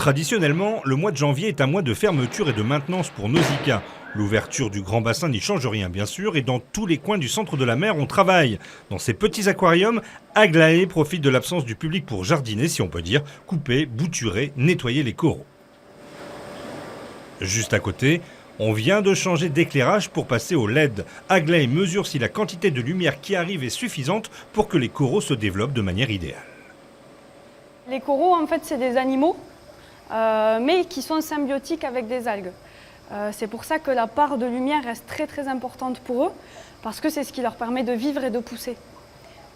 Traditionnellement, le mois de janvier est un mois de fermeture et de maintenance pour Nausicaa. L'ouverture du grand bassin n'y change rien bien sûr et dans tous les coins du centre de la mer on travaille. Dans ces petits aquariums, Aglaé profite de l'absence du public pour jardiner si on peut dire, couper, bouturer, nettoyer les coraux. Juste à côté, on vient de changer d'éclairage pour passer au LED. Aglaé mesure si la quantité de lumière qui arrive est suffisante pour que les coraux se développent de manière idéale. Les coraux en fait c'est des animaux mais qui sont symbiotiques avec des algues. C'est pour ça que la part de lumière reste très importante pour eux, parce que c'est ce qui leur permet de vivre et de pousser.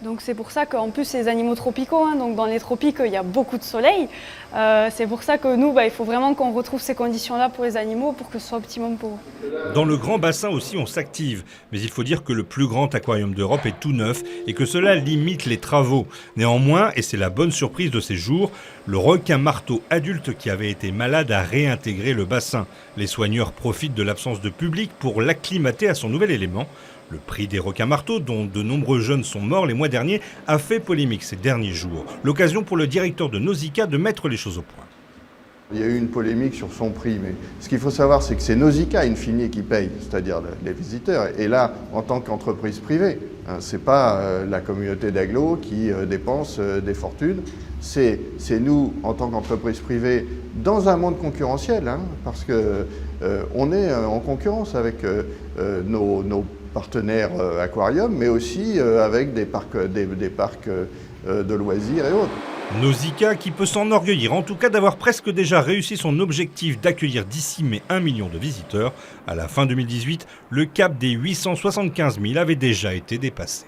Donc c'est pour ça qu'en plus c'est des animaux tropicaux, donc dans les tropiques il y a beaucoup de soleil. C'est pour ça que nous, il faut vraiment qu'on retrouve ces conditions-là pour les animaux pour que ce soit optimum pour eux. Dans le grand bassin aussi on s'active, mais il faut dire que le plus grand aquarium d'Europe est tout neuf et que cela limite les travaux. Néanmoins, et c'est la bonne surprise de ces jours, le requin-marteau adulte qui avait été malade a réintégré le bassin. Les soigneurs profitent de l'absence de public pour l'acclimater à son nouvel élément. Le prix des requins-marteaux, dont de nombreux jeunes sont morts les mois derniers, a fait polémique ces derniers jours. L'occasion pour le directeur de Nausicaa de mettre les choses au point. Il y a eu une polémique sur son prix, mais ce qu'il faut savoir, c'est que c'est Nausicaa, in fine, qui paye, c'est-à-dire les visiteurs. Et là, en tant qu'entreprise privée, ce n'est pas la communauté d'agglos qui dépense des fortunes. C'est nous, en tant qu'entreprise privée, dans un monde concurrentiel, parce qu'on est en concurrence avec nos partenaires aquariums, mais aussi avec des parcs de loisirs et autres. Nausicaa qui peut s'enorgueillir en tout cas d'avoir presque déjà réussi son objectif d'accueillir d'ici mai 1 million de visiteurs. À la fin 2018, le cap des 875 000 avait déjà été dépassé.